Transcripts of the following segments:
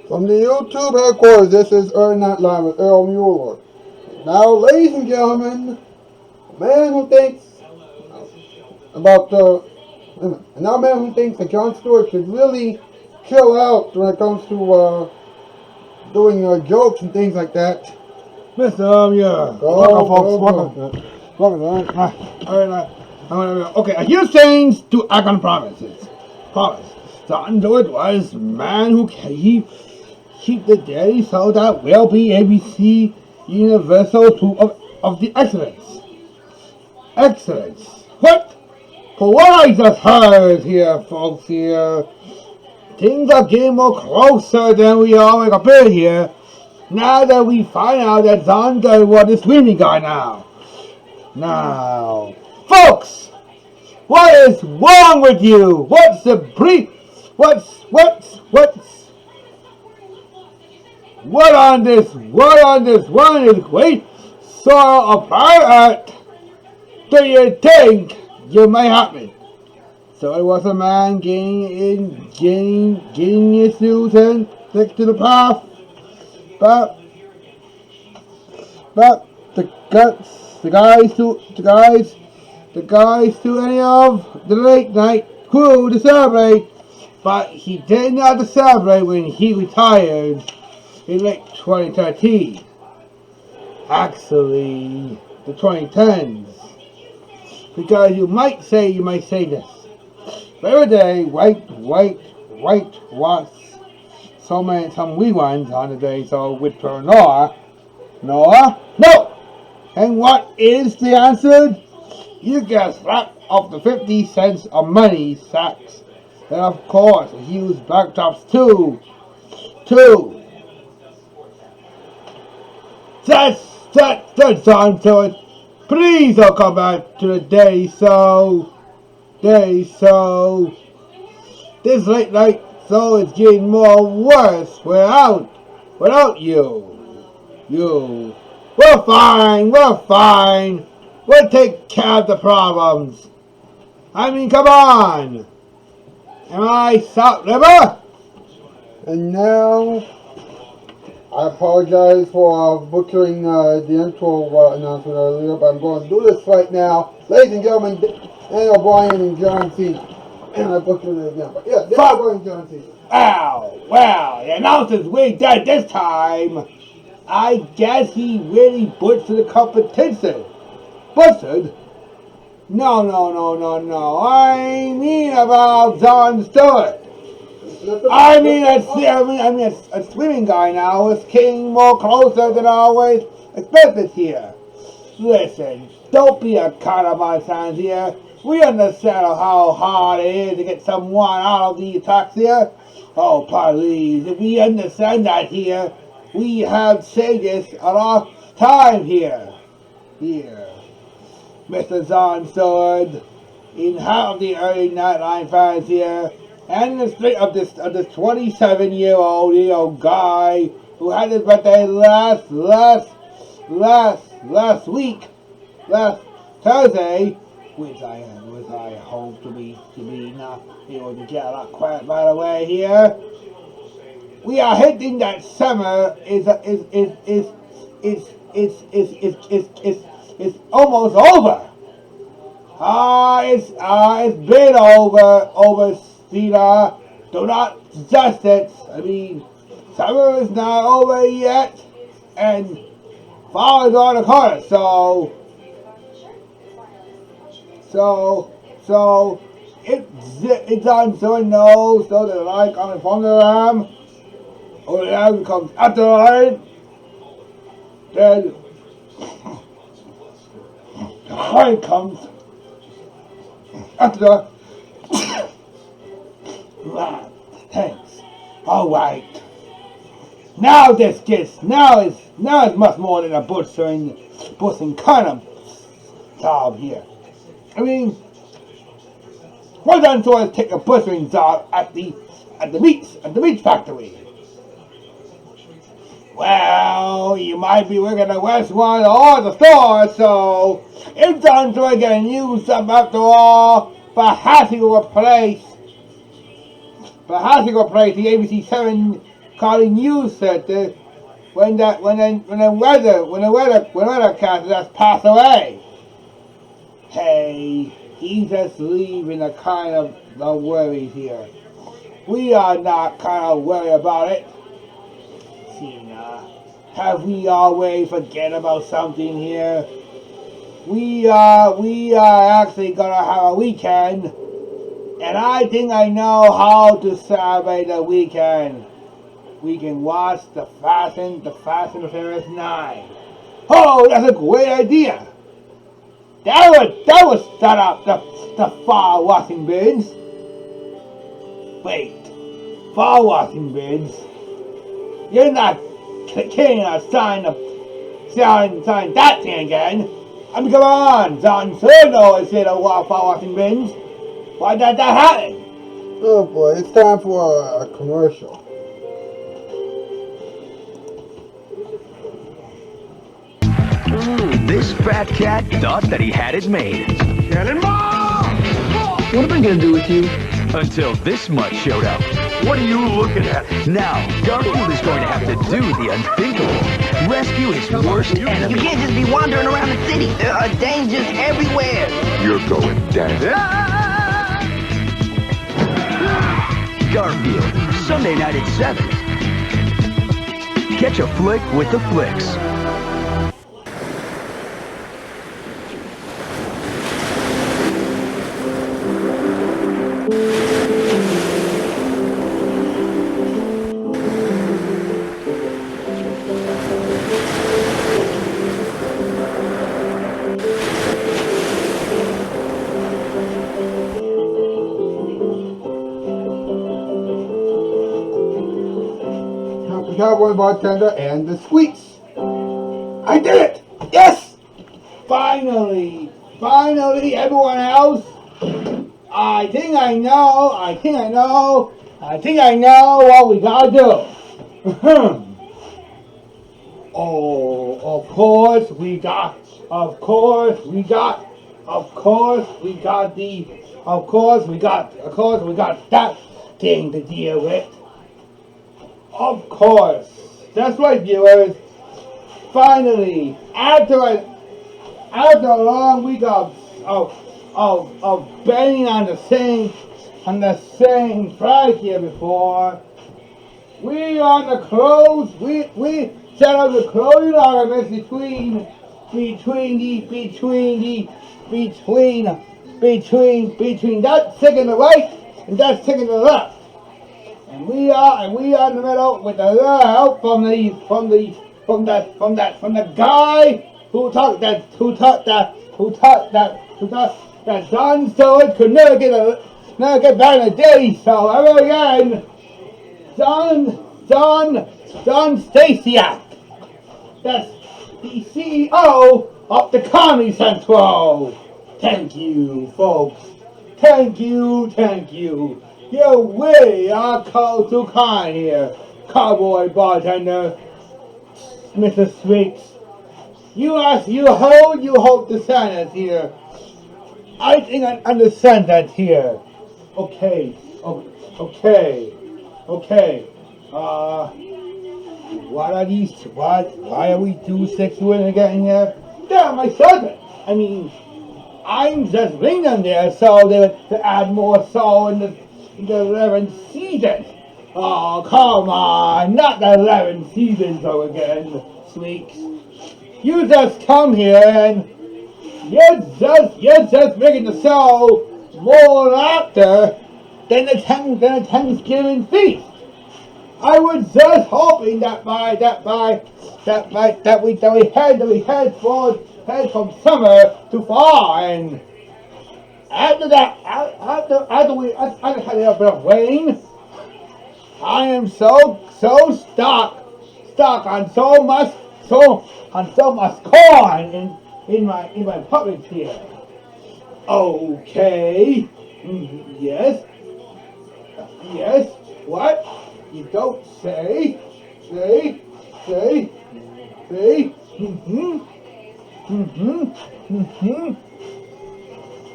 From the YouTube headquarters, this is Nightline with Earl Mueller. Now, ladies and gentlemen, a man who thinks about now a man who thinks that Jon Stewart should really chill out when it comes to doing jokes and things like that. Mr. Yeah. Welcome, folks. Okay, a few things to act on promises. Promise. Jon Stewart was man who keep the day so that will be ABC universal proof of the excellence. Excellence. What? For what I just heard here, folks, here, things are getting more closer than we always appear here. Now that we find out that Jon Stewart was the swimming guy now. Now, folks, what is wrong with you? What's the brief? What on this one is great soil of art do you think you may happen? So it was a man getting his news and stick to the path. But the guys to any of the late night crew to celebrate, but he did not celebrate when he retired in late 2013. Actually, the 2010s. Because you might say this. Every day, white was some reruns on the day, so with per Noah. No! And what is the answer? You get slapped off the 50 cents of money sacks. And of course, huge backdrops too. That's on to it. Please don't come back to the day so. This late night so is getting more worse without you. We're fine. We'll take care of the problems. I mean, come on. Am I South River? And now, I apologize for butchering the intro announcement earlier, but I'm going to do this right now. Ladies and gentlemen, Daniel O'Brien and John Cena. And I butchered it again. But yeah, Daniel O'Brien and John Cena. Ow, well, the announcer's way dead this time. I guess he really butchered the competition. Butchered? No. I mean about Jon Stewart. I mean a swimming guy now is getting more closer than I always expected here. Listen, don't be a card of my signs here. We understand how hard it is to get someone out of the attacks here. Oh, please, if we understand that here, we have said this a lot of time here. Mr. Jon Stewart, in half of the early Nightline fans here, and in the spirit of this 27-year-old guy who had his birthday last Thursday, which I hope to be not able to get a lot quiet by the way here. We are hinting that summer is almost over. It's been over, Cena. Do not suggest it. I mean, summer is not over yet, and fall is on the corner. So it's on so no, so the light coming from the lamb, or the lamb comes after the light, then the light comes after the lamb. Thanks. All right. Now it's much more than a butchering kind of job here. I mean, why don't you take a butchering job at the meat factory? Well, you might be working at Westwood or the store, so it's time to get a new job after all. Perhaps he will replace the ABC 7 calling you, sir, when the weathercaster just passed away. Hey, he's just leaving a kind of the worries here. We are not kind of worried about it. Tina, have we always forget about something here? We are actually gonna have a weekend, and I think I know how to celebrate the weekend. We can watch the Fast and the Furious 9. Oh, that's a great idea. That would start up the fall washing bins. Wait, fall washing bins? You're not kidding us sign that thing again. I mean, come on, Jon Stewart is in a fall washing bins. Why did that happen? Oh boy, it's time for a commercial. This fat cat thought that he had it made. Get him on! What am I gonna do with you? Until this mutt showed up. What are you looking at? Now, Garfield is going to have to do the unthinkable. Rescue his worst enemy. You can't just be wandering around the city. There are dangers everywhere. You're going down. Garfield, Sunday night at 7. Catch a flick with the flicks. Cowboy bartender and the squeaks. I did it! Yes! Finally, everyone else. I think I know what we gotta do. Oh, of course we got that thing to deal with. Of course. That's right, viewers. Finally, after a long week of betting on the same track here before, we on the close. We set up the closing arguments between that stick in the right and that stick in the left. And we are in the middle with the help from the guy who thought that Jon Stewart could never get back in the day. So ever again, Jon Stasiak. That's the CEO of the Comedy Central. Thank you, folks. Thank you. You really are too kind here, cowboy bartender, Mr. Sweets. You hold the sentence here. I think I understand that here. Okay. Why are we 2-6 winning again here? They're my servant. I mean, I'm just bringing them there so to add more soul in the 11th season. Oh, come on, not the 11th season so again, Sweets. You just come here and you're just making the show more laughter than the Thanksgiving feast. I was just hoping that we head from summer to fall, and after we had a bit of rain, I am so stuck on so much corn in my public here. Okay. Yes. What? You don't say.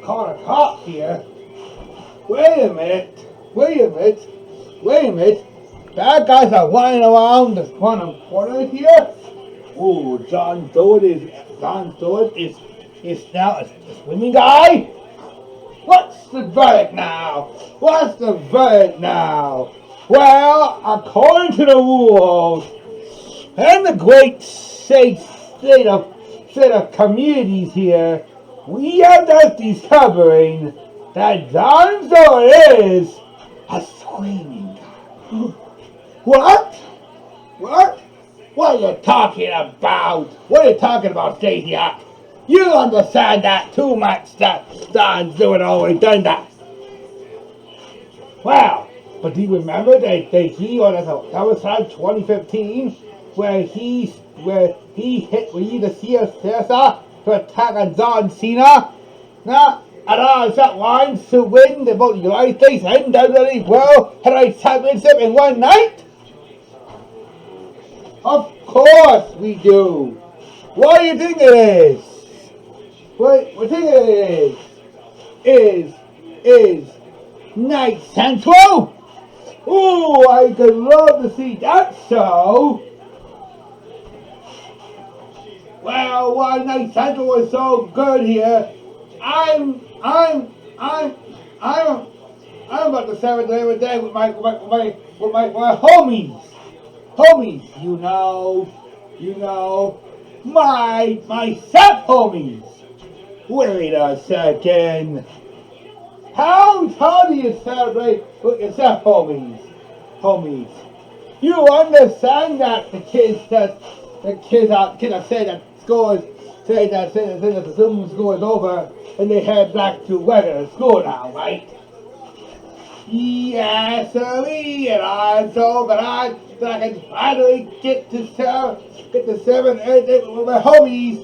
Call a cop here. Wait a minute. bad guys are running around the corner here. Ooh, Jon Stewart is now a swimming guy. What's the verdict now? What's the verdict now? Well, according to the rules and the great state of communities here, we are just discovering that Jon Stewart is a swimming guy. What? What? What are you talking about? What are you talking about, Daisy? You understand that too much, that Jon Stewart always done that. Well, but do you remember that he on that was 2015 where he hit the CSA to attack on John Cena? Now, and on that lines to win the both United States and WWE World Heavyweight Championship in one night? Of course we do. What do you think it is? What do you think it is? Is Night Central? Ooh, I could love to see that show. Well, why Night Central was so good here? I'm about to celebrate every day with my homies. Homies, you know, my step homies. Wait a second. How do you celebrate with your step homies? Homies, you understand that the kids are saying that scores say that the Zoom school is over and they head back to regular school now, right? Yes, sir, and I'm so glad that I can finally get to seven with my homies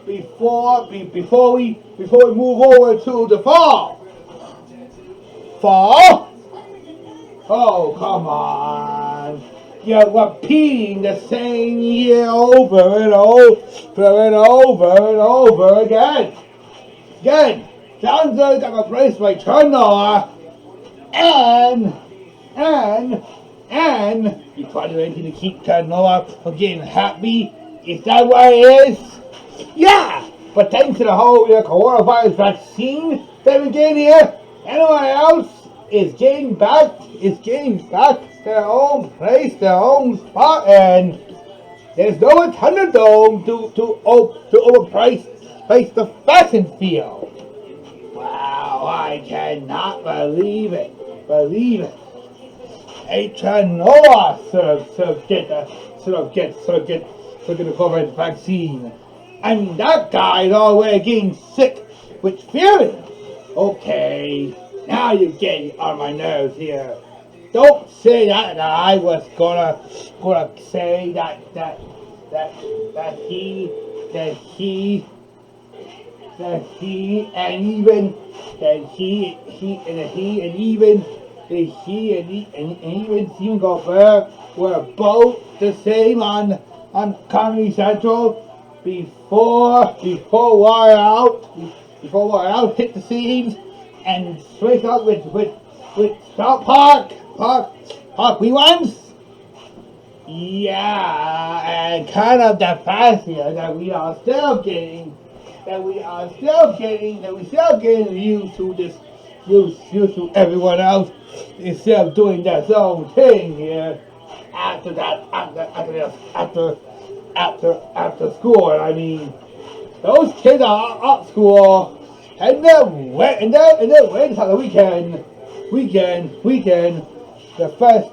before we move over to the fall. Fall? Oh, come on. You're repeating the same year over and over again. Sounds like I'm gonna place my turnover. And you try to do anything to keep Terranova from getting happy? Is that what it is? Yeah! But thanks to the whole coronavirus vaccine that we getting here, anyone else is getting back to their own place, their own spot, and there's no Thunderdome to overprice the fashion field. Wow, I cannot believe it. Terranova should have get the COVID vaccine. I mean, that guy's already getting sick with feeling. Okay, now you're getting on my nerves here. Don't say that I was gonna say that he and Stephen Colbert were both the same on Comedy Central before Wire Out hit the scenes and switched up with South Park reruns. Yeah, and kind of the fact here that we are still getting used to this, used to everyone else instead of doing their own thing here after school. I mean, those kids are up school and they're waiting until the weekend, the first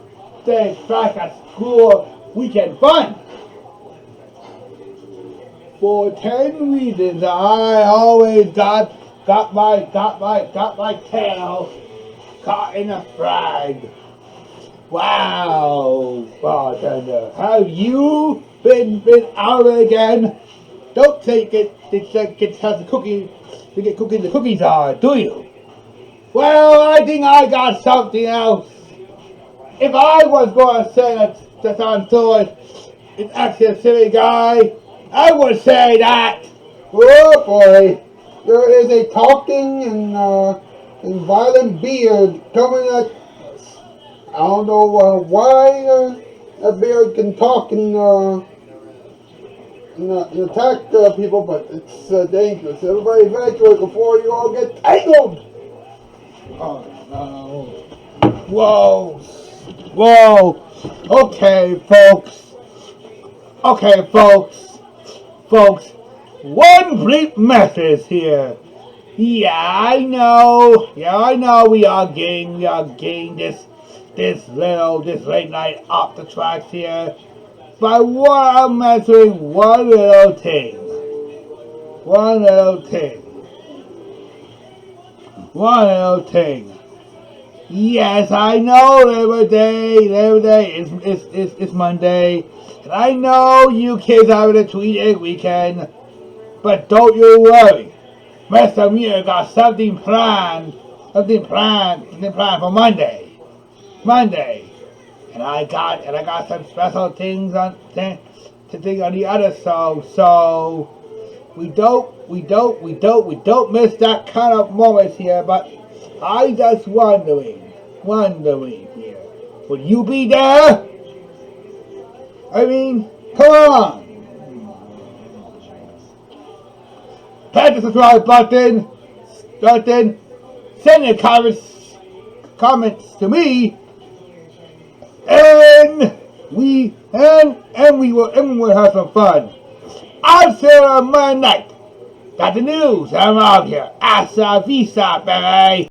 day back at school weekend fun. For 10 reasons, I always got my tail caught in a frag. Wow, bartender, have you been out again? Don't take it to get the cookies are, do you? Well, I think I got something else. If I was going to say that Jon Stewart is actually a silly guy, I would say that. Oh boy, there is a talking and violent beard coming I don't know why a bear can talk and attack people, but it's dangerous. Everybody evacuate before you all get tangled. Oh no. Whoa. Whoa. Okay, folks. Folks. One brief message here. Yeah, I know. We are getting this late night off the tracks here. But what I'm mentioning one little thing. One little thing. Yes, I know Labor Day is Monday. And I know you kids having a tweet weekend. But don't you worry. Mr. Muir got something planned for Monday. And I got some special things on the other show. So we don't miss that kind of moment here. But I just wondering here, will you be there? I mean, come on. Hit the subscribe button. Send your comments to me. And we will have some fun. I'll see you on Monday night. Got the news. I'm out here. Hasta vista, baby.